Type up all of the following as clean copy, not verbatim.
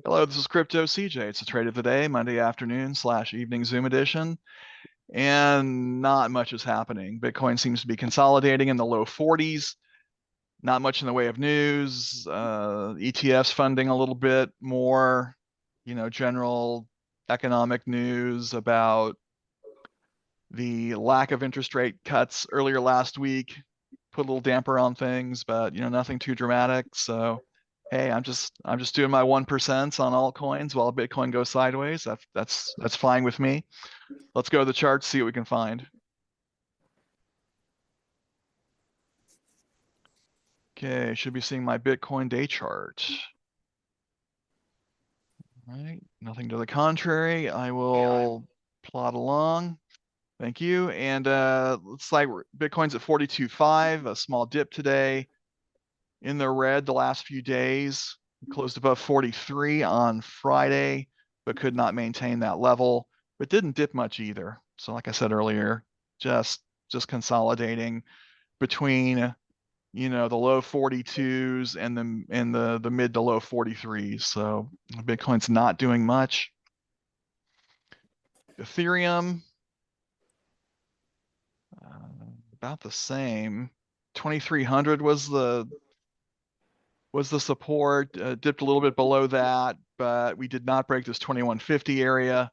Hello, this is Crypto CJ. It's a trade of the day, Monday afternoon / evening Zoom edition, and not much is happening. Bitcoin seems to be consolidating in the low 40s. Not much in the way of news. ETFs funding a little bit more, general economic news about the lack of interest rate cuts earlier last week put a little damper on things, but nothing too dramatic. So hey, I'm just doing my 1% on altcoins while Bitcoin goes sideways. That's fine with me. Let's go to the charts, see what we can find. Okay, should be seeing my Bitcoin day chart. All right, nothing to the contrary. I will plot along. Thank you. And looks like Bitcoin's at 42.5, a small dip today. In the red the last few days. Closed above 43 on Friday, but could not maintain that level, but didn't dip much either. So like I said earlier, just consolidating between the low 42s and the mid to low 43s. So Bitcoin's not doing much. Ethereum about the same. 2300 was the support, dipped a little bit below that, but we did not break this 2150 area.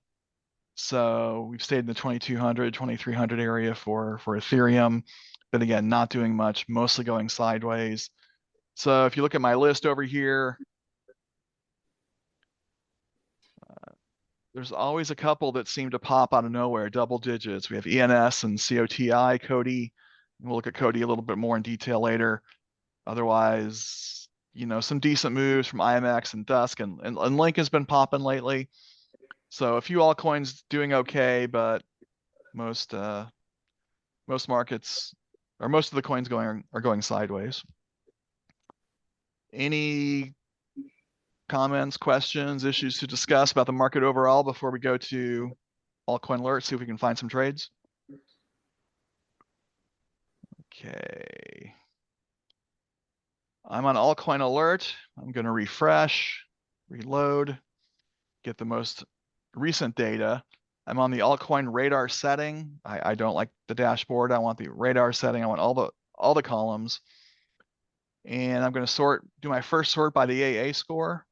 So we've stayed in the 2200, 2300 area for Ethereum. But again, not doing much, mostly going sideways. So if you look at my list over here, there's always a couple that seem to pop out of nowhere, double digits. We have ENS and COTI, Cody. We'll look at Cody a little bit more in detail later. Otherwise, some decent moves from IMX and Dusk, and Link has been popping lately. So a few altcoins doing okay, but most markets, or most of the coins are going sideways. Any comments, questions, issues to discuss about the market overall before we go to Altcoin Alert, see if we can find some trades? Okay. I'm on Altcoin Alert. I'm going to refresh, reload, get the most recent data. I'm on the altcoin radar setting. I don't like the dashboard. I want the radar setting. I want all the columns. And I'm going to do my first sort by the AA score.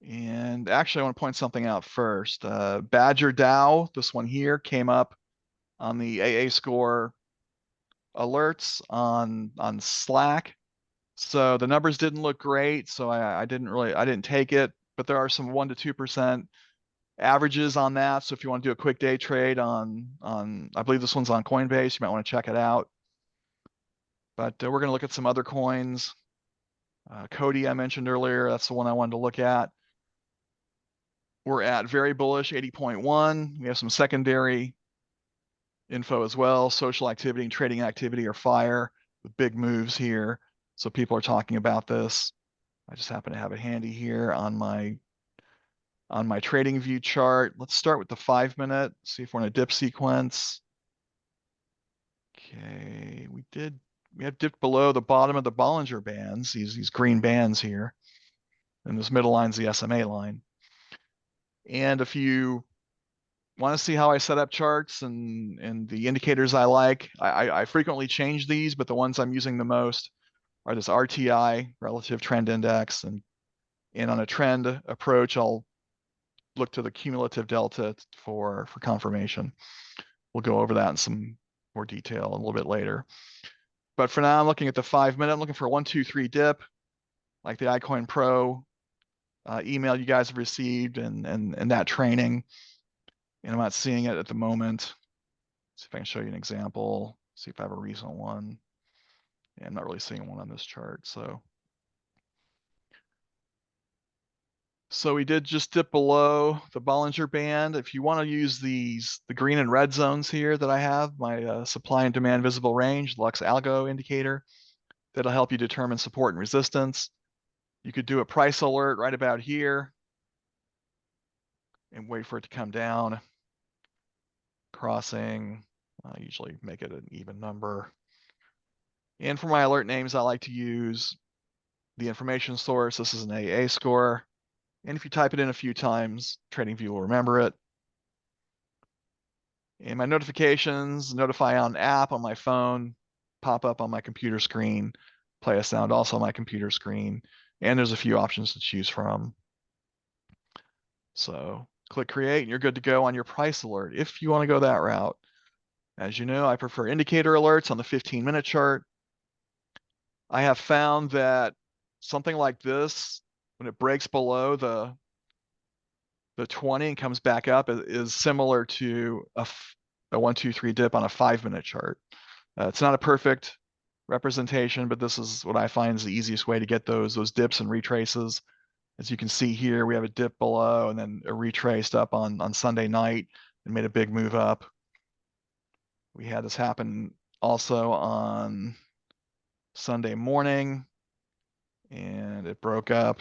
And actually, I want to point something out first. Badger DAO, this one here, came up on the AA score alerts on Slack. So the numbers didn't look great, so I didn't take it, but there are some 1 to 2% averages on that. So if you want to do a quick day trade on I believe this one's on Coinbase, you might want to check it out. But we're going to look at some other coins. Cody, I mentioned earlier, that's the one I wanted to look at. We're at very bullish 80.1. We have some secondary info as well. Social activity and trading activity are fire with big moves here. So people are talking about this. I just happen to have it handy here on my trading view chart. Let's start with the 5-minute, see if we're in a dip sequence. Okay, we have dipped below the bottom of the Bollinger bands, these green bands here. And this middle line's the SMA line. And if you want to see how I set up charts and the indicators I like, I frequently change these, but the ones I'm using the most are this RTI, relative trend index, and on a trend approach, I'll look to the cumulative delta for confirmation. We'll go over that in some more detail a little bit later. But for now, I'm looking at the 5-minute. I'm looking for a 1, 2, 3 dip, like the iCoinPro email you guys have received and that training. And I'm not seeing it at the moment. See if I can show you an example. See if I have a recent one. Yeah, I'm not really seeing one on this chart. So we did just dip below the Bollinger Band. If you want to use the green and red zones here that I have, my supply and demand visible range, Lux Algo indicator, that'll help you determine support and resistance. You could do a price alert right about here and wait for it to come down. Crossing, I usually make it an even number. And for my alert names, I like to use the information source. This is an AA score. And if you type it in a few times, TradingView will remember it. And my notifications, notify on app on my phone, pop up on my computer screen, play a sound also on my computer screen. And there's a few options to choose from. So click create and you're good to go on your price alert if you want to go that route. As you know, I prefer indicator alerts on the 15-minute chart. I have found that something like this, when it breaks below the 20 and comes back up, is similar to a 1, 2, 3 dip on a 5-minute chart. It's not a perfect representation, but this is what I find is the easiest way to get those dips and retraces. As you can see here, we have a dip below and then a retraced up on Sunday night and made a big move up. We had this happen also on Sunday morning, and it broke up,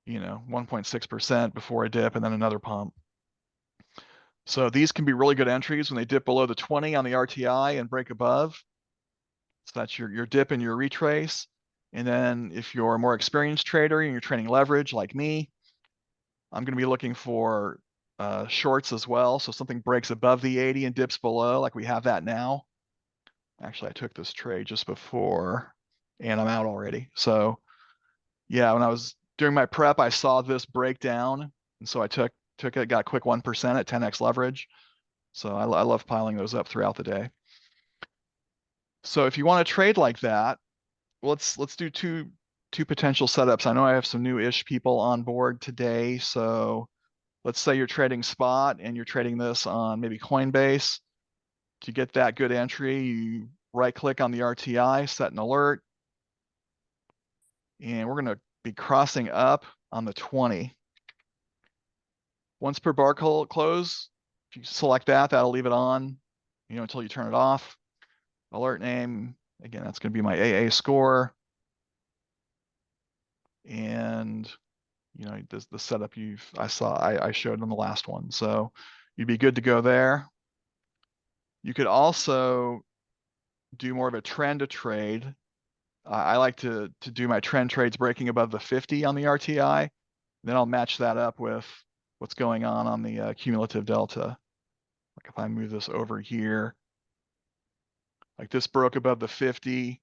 1.6% before a dip and then another pump. So these can be really good entries when they dip below the 20 on the RTI and break above. So that's your dip and your retrace. And then if you're a more experienced trader and you're trading leverage like me, I'm going to be looking for shorts as well. So something breaks above the 80 and dips below, like we have that now. Actually, I took this trade just before and I'm out already. So yeah, when I was doing my prep, I saw this break down. And so I took it, got a quick 1% at 10x leverage. So I love piling those up throughout the day. So if you want to trade like that, let's do two potential setups. I know I have some new-ish people on board today. So let's say you're trading spot and you're trading this on maybe Coinbase. To get that good entry, you right click on the RTI, set an alert. And we're going to be crossing up on the 20. Once per bar close, if you select that, that'll leave it on, until you turn it off. Alert name, again, that's going to be my AA score. And the setup I showed on the last one. So you'd be good to go there. You could also do more of a trend to trade. I like to do my trend trades breaking above the 50 on the RTI. Then I'll match that up with what's going on the cumulative delta. Like if I move this over here, like this broke above the 50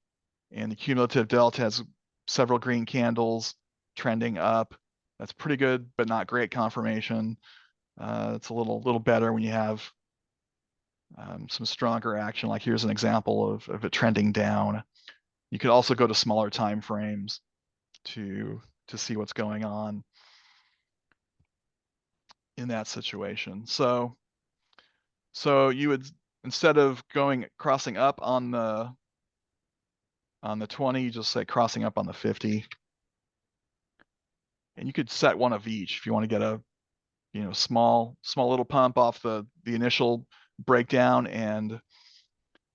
and the cumulative delta has several green candles trending up. That's pretty good, but not great confirmation. It's a little better when you have some stronger action. Like here's an example of it trending down. You could also go to smaller time frames to see what's going on in that situation. So you would, instead of crossing up on the 20, you just say crossing up on the 50. And you could set one of each if you want to get a small little pump off the initial breakdown and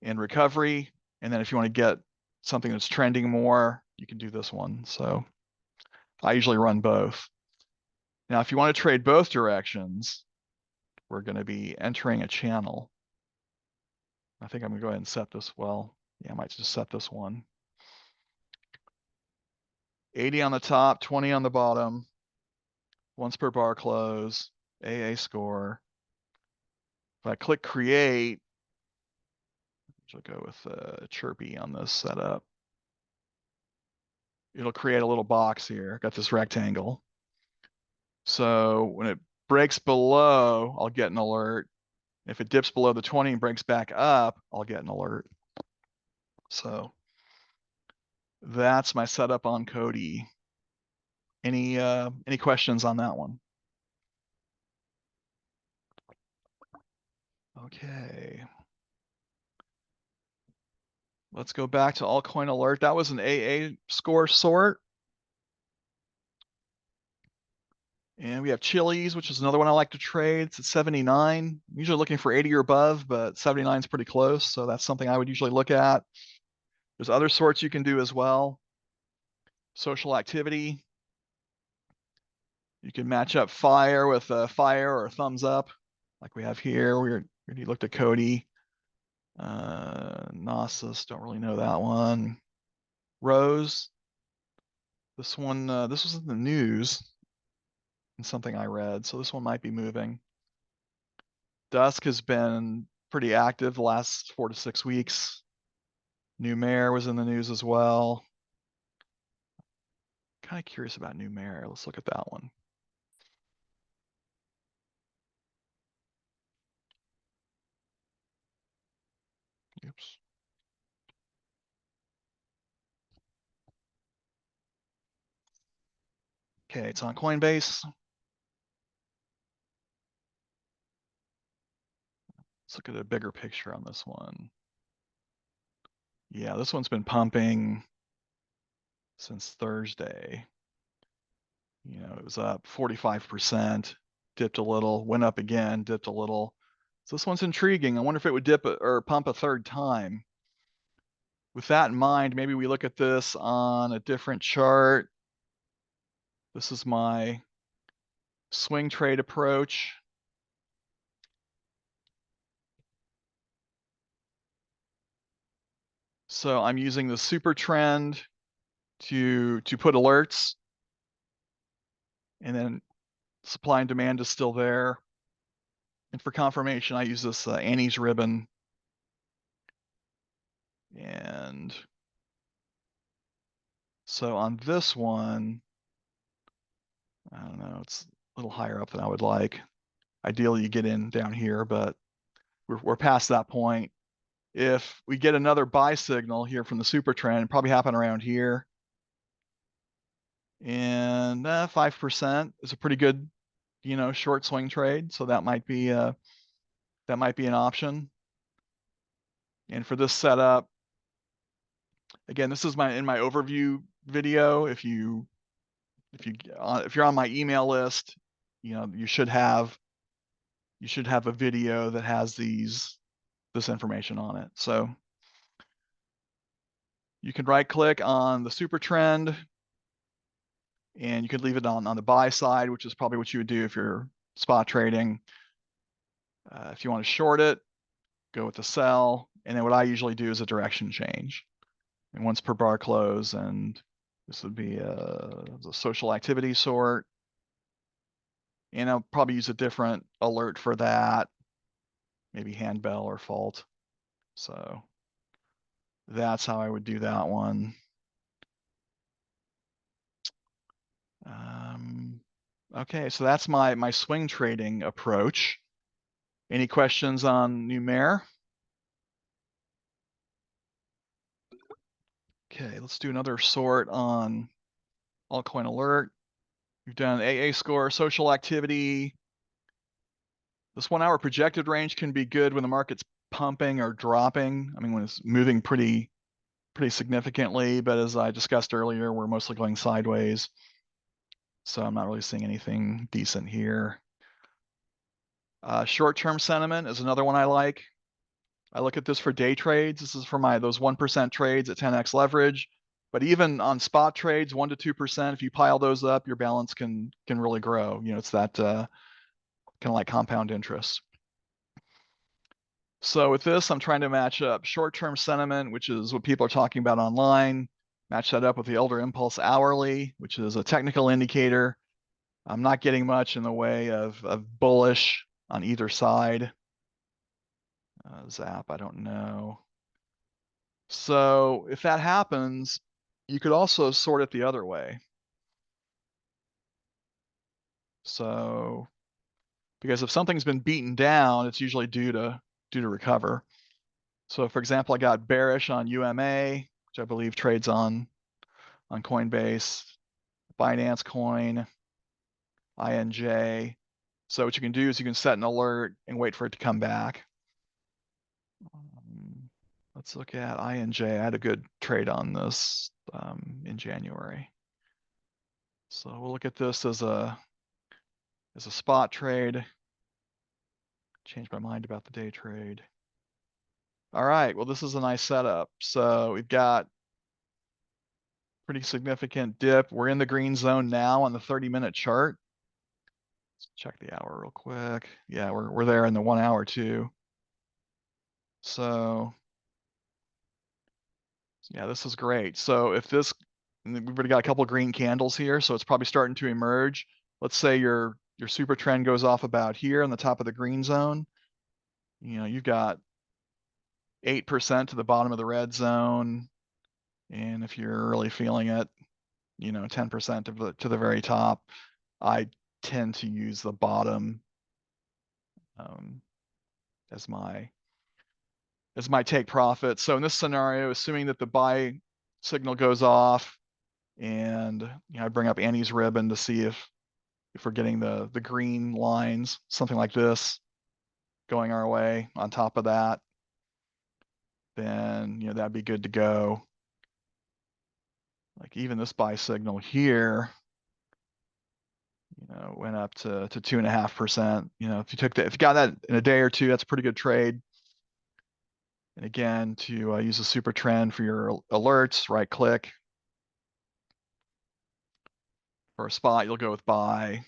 recovery. And then if you want to get something that's trending more, you can do this one. So I usually run both. Now, if you want to trade both directions, we're going to be entering a channel. I think I'm going to go ahead and set this. Well, yeah, I might just set this one. 80 on the top, 20 on the bottom, once per bar close, AA score. If I click create, I'll go with chirpy on this setup. It'll create a little box here. Got this rectangle. So when it breaks below, I'll get an alert. If it dips below the 20 and breaks back up, I'll get an alert. So that's my setup on Cody. Any questions on that one? Okay. Let's go back to Altcoin Alert. That was an AA score sort. And we have Chili's, which is another one I like to trade. It's at 79. I'm usually looking for 80 or above, but 79 is pretty close. So that's something I would usually look at. There's other sorts you can do as well. Social activity. You can match up fire with a fire or a thumbs up, like we have here. We already looked at Cody. Gnosis, don't really know that one. rose. This one, this was in the news and something I read, so this one might be moving. Dusk has been pretty active the last 4 to 6 weeks. New mayor was in the news as well. Kind of curious about new mayor. Let's look at that one. Oops. Okay, it's on Coinbase. Let's look at a bigger picture on this one. Yeah, this one's been pumping since Thursday. You know, it was up 45%, dipped a little, went up again, dipped a little. So this one's intriguing. I wonder if it would dip or pump a third time. With that in mind, maybe we look at this on a different chart. This is my swing trade approach. So I'm using the super trend to put alerts, and then supply and demand is still there. And for confirmation, I use this Annie's ribbon. And so on this one, I don't know, it's a little higher up than I would like. Ideally, you get in down here, but we're past that point. If we get another buy signal here from the super trend, probably happen around here. And 5% is a pretty good, you know, short swing trade. So that might be an option. And for this setup, again, this is in my overview video. If you're on my email list, you know, you should have a video that has this information on it. So you can right click on the super trend, and you could leave it on the buy side, which is probably what you would do if you're spot trading. If you want to short it, go with the sell. And then what I usually do is a direction change. And once per bar close, and this would be a social activity sort. And I'll probably use a different alert for that, maybe handbell or fault. So that's how I would do that one. Okay, so that's my swing trading approach. Any questions on Numer? Okay, let's do another sort on Altcoin Alert. We've done AA score, social activity. This 1 hour projected range can be good when the market's pumping or dropping. I mean, when it's moving pretty significantly, but as I discussed earlier, we're mostly going sideways. So I'm not really seeing anything decent here. Short-term sentiment is another one I like. I look at this for day trades. This is for those 1% trades at 10x leverage. But even on spot trades, 1 to 2%, if you pile those up, your balance can really grow. You know, it's that kind of like compound interest. So with this, I'm trying to match up short-term sentiment, which is what people are talking about online, match that up with the Elder Impulse hourly, which is a technical indicator. I'm not getting much in the way of bullish on either side. Zap, I don't know. So if that happens, you could also sort it the other way. So because if something's been beaten down, it's usually due to recover. So for example, I got bearish on UMA, which I believe trades on Coinbase, Binance Coin, INJ. So what you can do is you can set an alert and wait for it to come back. Let's look at INJ. I had a good trade on this in January. So we'll look at this as a spot trade. Changed my mind about the day trade. All right, well, this is a nice setup. So we've got pretty significant dip. We're in the green zone now on the 30-minute chart. Let's check the hour real quick. Yeah, we're there in the 1 hour too. So Yeah, this is great. So if this, we've already got a couple green candles here, so it's probably starting to emerge. Let's say your super trend goes off about here on the top of the green zone. You've got 8% to the bottom of the red zone, and if you're really feeling it, 10% to the very top. I tend to use the bottom um, as my take profit. So in this scenario, assuming that the buy signal goes off, and I bring up Annie's ribbon to see if we're getting the green lines, something like this, going our way on top of that, then that'd be good to go. Like even this buy signal here, went up to 2.5%. If you got that in a day or two, that's a pretty good trade. And again, to use a super trend for your alerts, right click. For a spot, you'll go with buy.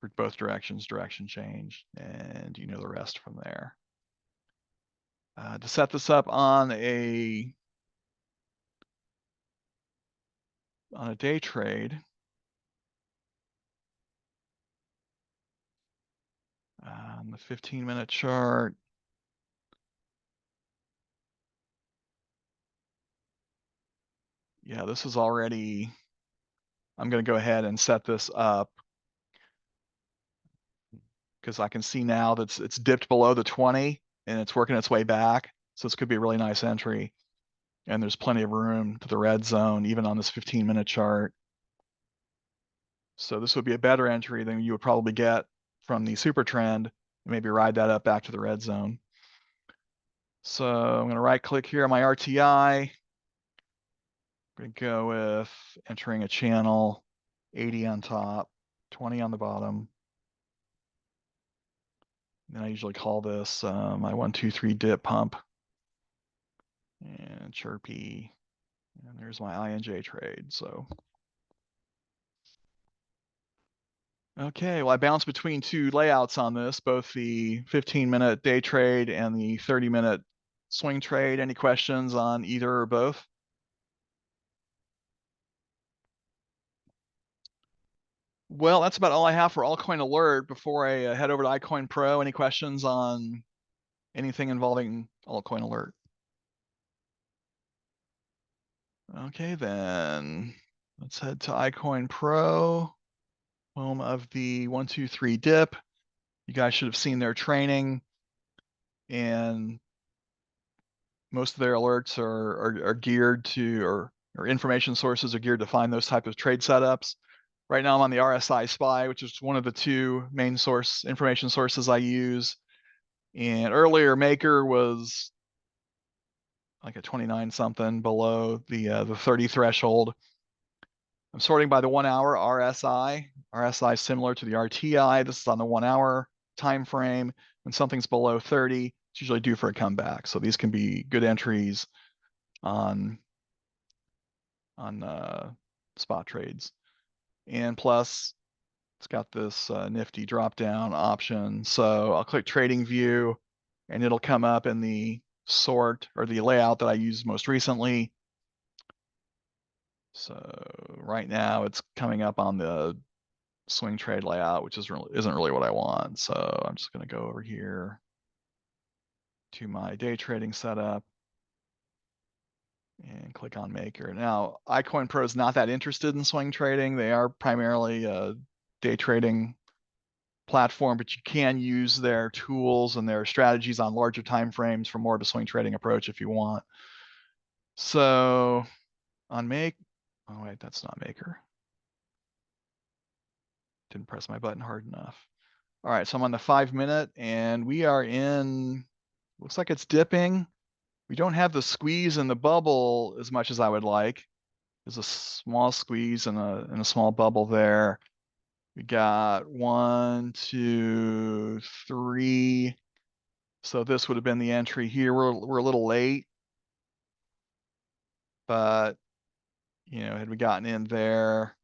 For both directions, direction change, and the rest from there. To set this up on a day trade, on the 15-minute chart, yeah, this is already, I'm going to go ahead and set this up because I can see now that it's dipped below the 20 and it's working its way back. So this could be a really nice entry. And there's plenty of room to the red zone, even on this 15-minute chart. So this would be a better entry than you would probably get from the super trend. Maybe ride that up back to the red zone. So I'm going to right click here on my RTI. I'm going to go with entering a channel, 80 on top, 20 on the bottom. And I usually call this my 1, 2, 3 dip pump. And chirpy. And there's my INJ trade. So okay, well, I bounced between two layouts on this, both the 15-minute day trade and the 30-minute swing trade. Any questions on either or both? Well, that's about all I have for Altcoin Alert. Before I head over to iCoinPro, any questions on anything involving Altcoin Alert? Okay, then let's head to iCoinPro, home of the 1, 2, 3 dip. You guys should have seen their training, and most of their alerts are geared to, or information sources are geared to find those type of trade setups. Right now I'm on the RSI SPY, which is one of the two main information sources I use. And earlier Maker was like a 29 something below the 30 threshold. I'm sorting by the 1 hour RSI. RSI is similar to the RTI. This is on the 1 hour time frame. When something's below 30, it's usually due for a comeback. So these can be good entries on spot trades. And plus, it's got this nifty drop down option. So I'll click trading view and it'll come up in the sort or the layout that I used most recently. So right now it's coming up on the swing trade layout, which isn't really what I want. So I'm just going to go over here to my day trading setup and click on Maker. Now, iCoinPro is not that interested in swing trading. They are primarily a day trading platform, but you can use their tools and their strategies on larger time frames for more of a swing trading approach if you want. So on oh wait, that's not Maker. Didn't press my button hard enough. All right, so I'm on the 5-minute and we are in, looks like it's dipping. We don't have the squeeze in the bubble as much as I would like. There's a small squeeze and a small bubble there. We got 1, 2, 3. So this would have been the entry here. We're a little late, but had we gotten in there,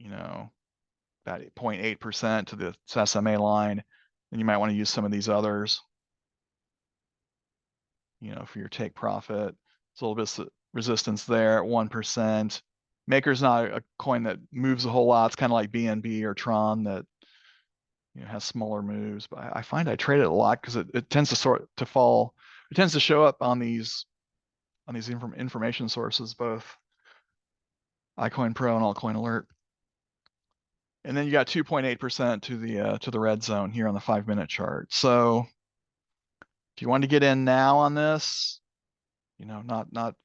about 0.8% to the SMA line, then you might want to use some of these others, for your take profit. It's a little bit resistance there at 1%. Maker's not a coin that moves a whole lot. It's kind of like BNB or Tron that has smaller moves. But I find I trade it a lot because it tends to fall. It tends to show up on these information sources, both iCoinPro and Altcoin Alert. And then you got 2.8% to the red zone here on the 5-minute chart. So if you want to get in now on this, not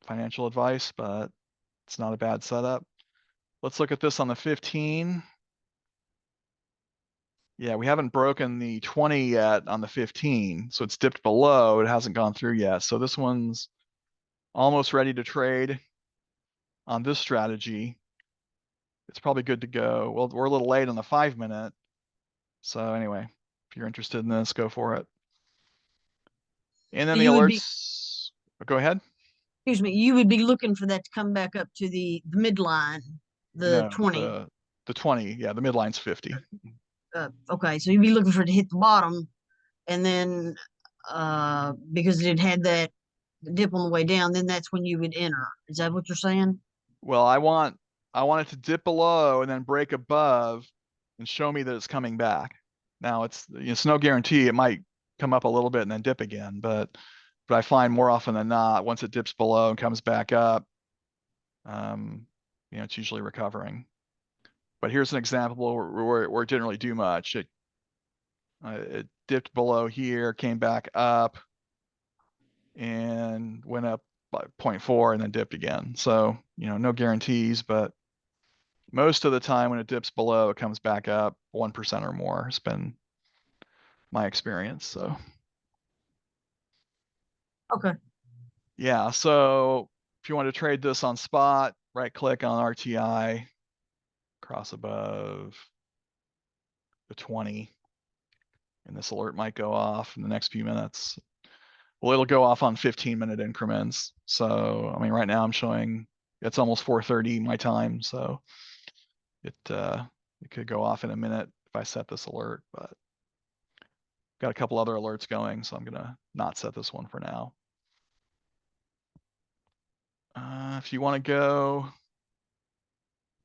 financial advice, but it's not a bad setup. Let's look at this on the 15. Yeah, we haven't broken the 20 yet on the 15, so it's dipped below. It hasn't gone through yet. So this one's almost ready to trade on this strategy. It's probably good to go. Well, we're a little late on the 5-minute. So anyway, if you're interested in this, go for it. And then So the you would be, alerts, go ahead. excuse me, you would be looking for that to come back up to the midline, the No, 20. the 20, yeah, the midline's 50. Okay, so you'd be looking for it to hit the bottom, and then because it had that dip on the way down, then that's when you would enter. Is that what you're saying? Well, I want it to dip below and then break above and show me that it's coming back. Now it's no guarantee. It might come up a little bit and then dip again, but I find more often than not, once it dips below and comes back up, it's usually recovering. But here's an example where it didn't really do much. It dipped below here, came back up, and went up by 0.4 and then dipped again. So, no guarantees, but most of the time when it dips below, it comes back up 1% or more. It's been my experience. So Okay. yeah, so if you want to trade this on spot, right click on RTI, cross above the 20, and this alert might go off in the next few minutes. Well, it'll go off on 15-minute increments. So, I mean, right now I'm showing it's almost 4:30 my time, so it could go off in a minute if I set this alert, but got a couple other alerts going, so I'm gonna not set this one for now. If you want to go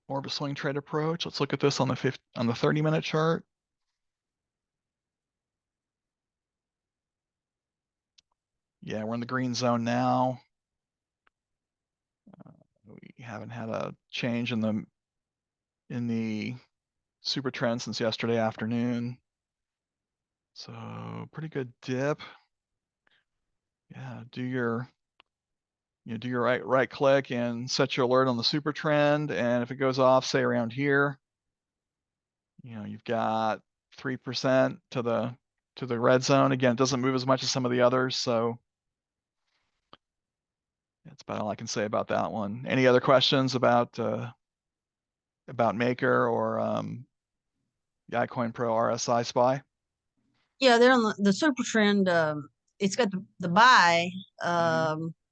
more of a swing trade approach, let's look at this on the 30-minute chart. Yeah, we're in the green zone now. We haven't had a change in the super trend since yesterday afternoon. So pretty good dip. Yeah, do your right click and set your alert on the super trend, and if it goes off, say around here, you've got 3% to the red zone. Again, it doesn't move as much as some of the others, so that's about all I can say about that one. Any other questions about Maker or the iCoinPro RSI SPY? Yeah, they're on the super trend. It's got the buy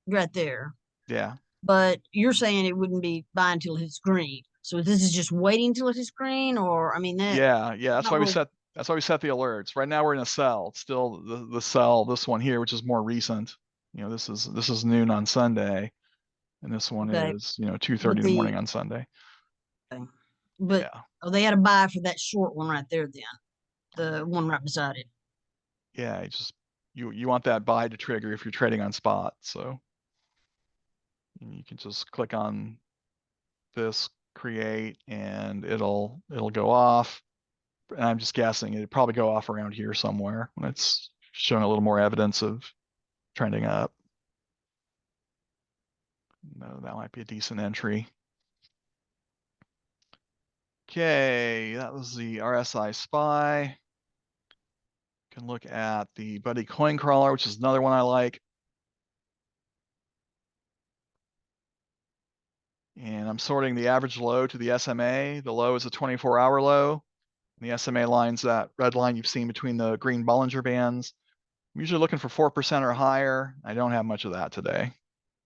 right there, Yeah. but you're saying it wouldn't be buy until it's green. So this is just waiting till it hits green, or I mean that. Yeah. Not really. That's why we set the alerts. Right now we're in a sell. It's still the sell. This one here, which is more recent. This is noon on Sunday, and this one Okay, is 2:30 but in the morning on Sunday. but Yeah. oh, they had a buy for that short one right there. Then the one right beside it. Yeah. You want that buy to trigger if you're trading on spot. So you can just click on this create and it'll go off. And I'm just guessing it'd probably go off around here somewhere when it's showing a little more evidence of trending up. No, that might be a decent entry. Okay, that was the RSI SPY. Can look at the Buddy Coin Crawler, which is another one I like. And I'm sorting the average low to the SMA. The low is a 24-hour low. And the SMA line's that red line you've seen between the green Bollinger Bands. I'm usually looking for 4% or higher. I don't have much of that today.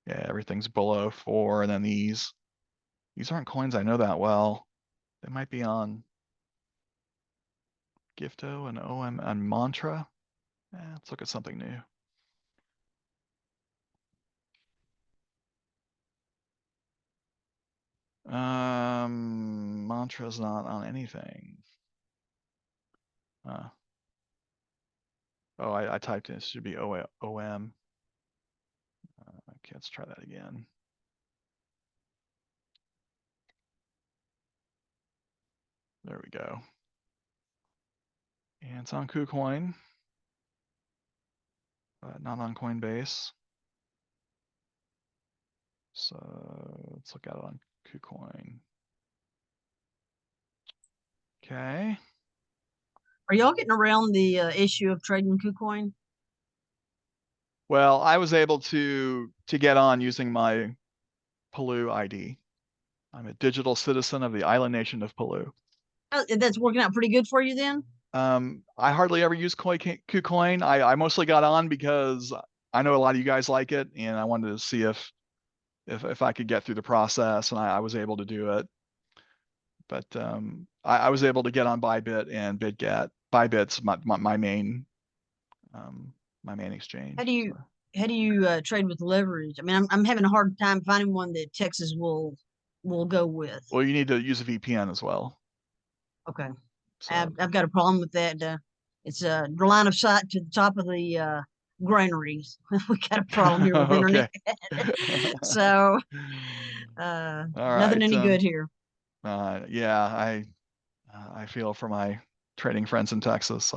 Yeah, everything's below 4. And then these aren't coins I know that well. They might be on Gifto and OM and Mantra. Let's look at something new. Mantra's not on anything. Oh, I typed in, it should be OM. Okay, let's try that again. There we go. And it's on KuCoin, but not on Coinbase. So let's look at it on KuCoin. Okay. Are y'all getting around the issue of trading KuCoin? Well, I was able to get on using my Palu ID. I'm a digital citizen of the island nation of Palu. That's working out pretty good for you then? I hardly ever use KuCoin. I mostly got on because I know a lot of you guys like it, and I wanted to see if I could get through the process, and I was able to do it. But I was able to get on Bybit and BitGet. Bybit's my main exchange. How do you trade with leverage? I mean, I'm having a hard time finding one that Texas will go with. Well, you need to use a VPN as well. Okay, So I've got a problem with that. It's a line of sight to the top of the granaries. We got a problem here with internet. So all nothing right. any good here. Yeah, I feel for my trading friends in Texas.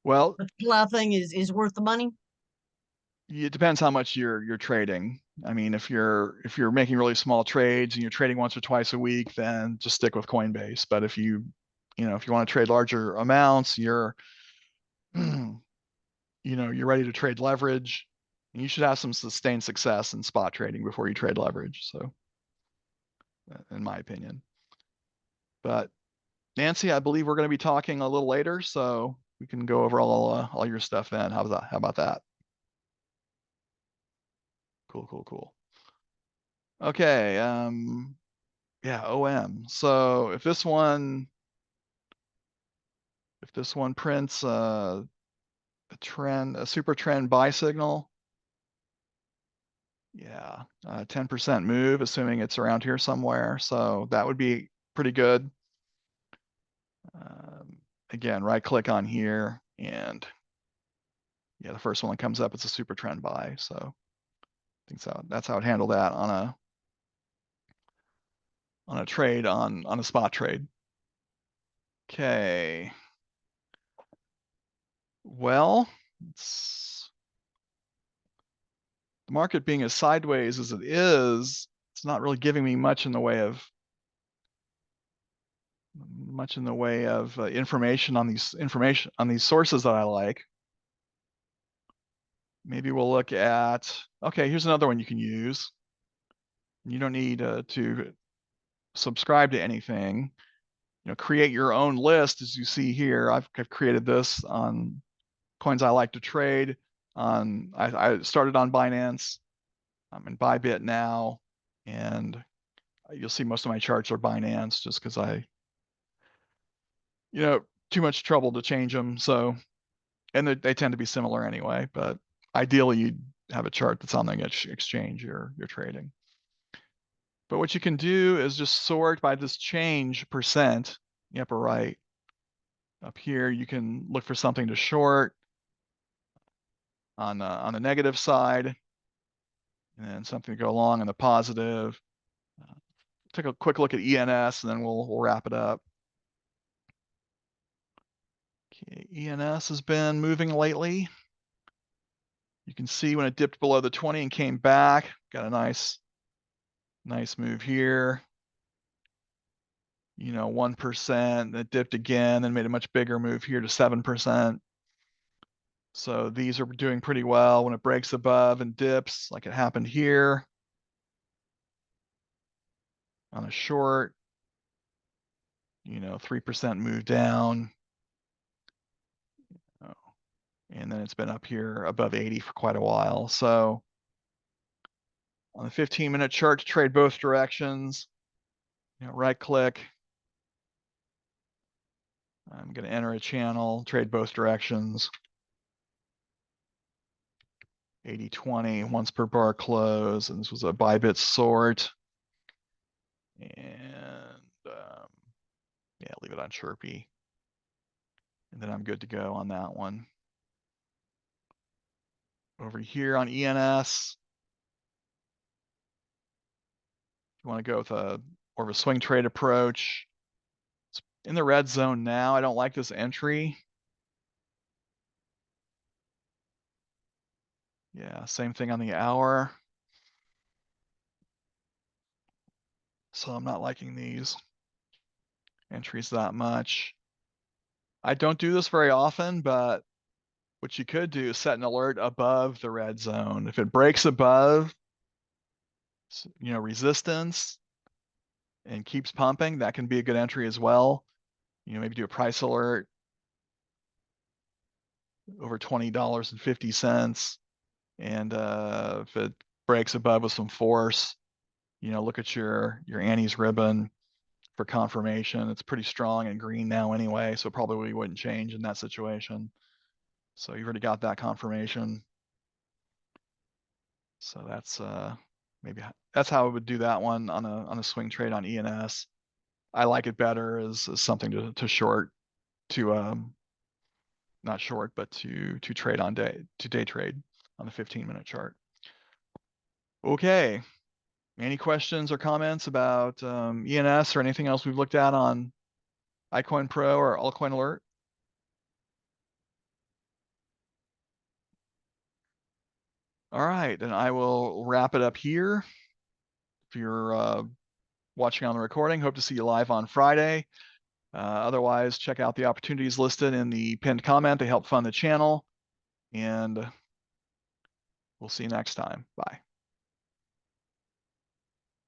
Well, But the Palau thing is worth the money. it depends how much you're trading. I mean, if you're making really small trades and you're trading once or twice a week, then just stick with Coinbase. But if you if you want to trade larger amounts, you're you're ready to trade leverage, you should have some sustained success in spot trading before you trade leverage. So, in my opinion. But Nancy, I believe we're going to be talking a little later, so we can go over all your stuff then. How about that? Cool. Okay. Yeah, OM. So if this one prints a super trend buy signal, yeah, 10% move, assuming it's around here somewhere. So that would be pretty good. Again, right click on here, and yeah, the first one that comes up, it's a super trend buy. So I think that's how I'd handle that on a trade on a spot trade. Okay. Well, the market being as sideways as it is, it's not really giving me much in the way of information on these sources that I like. Maybe we'll look at, okay, here's another one you can use. You don't need to subscribe to anything. Create your own list. As you see here, I've created this on coins I like to trade. I started on Binance. I'm in Bybit now, and you'll see most of my charts are Binance just because too much trouble to change them. So, and they tend to be similar anyway, but ideally you'd have a chart that's on the exchange you're trading. But what you can do is just sort by this change percent, the upper right. Up here, you can look for something to short on the negative side, and then something to go along on the positive. Take a quick look at ENS, and then we'll wrap it up. Okay, ENS has been moving lately. You can see when it dipped below the 20 and came back, got a nice move here. 1%, it dipped again, then made a much bigger move here to 7%. So these are doing pretty well when it breaks above and dips, like it happened here on a short. 3% move down. And then it's been up here above 80 for quite a while. So on the 15-minute chart to trade both directions, right click. I'm going to enter a channel, trade both directions. 80-20, once per bar close, and this was a Bybit sort. And yeah, leave it on Chirpy. And then I'm good to go on that one. Over here on ENS, you want to go with a more of a swing trade approach. It's in the red zone now. I don't like this entry. Yeah, same thing on the hour. So I'm not liking these entries that much. I don't do this very often, but what you could do is set an alert above the red zone. If it breaks above, resistance and keeps pumping, that can be a good entry as well. Maybe do a price alert over $20.50. And if it breaks above with some force, look at your Annie's ribbon for confirmation. It's pretty strong and green now anyway, so probably wouldn't change in that situation. So you've already got that confirmation. So that's maybe that's how I would do that one on a swing trade on ENS. I like it better as something to short, to not short, but to trade on day trade on the 15-minute chart. Okay. Any questions or comments about ENS or anything else we've looked at on iCoinPro or Altcoin Alert? All right, then I will wrap it up here. If you're watching on the recording, hope to see you live on Friday. Otherwise, check out the opportunities listed in the pinned comment. They help fund the channel. And we'll see you next time. Bye.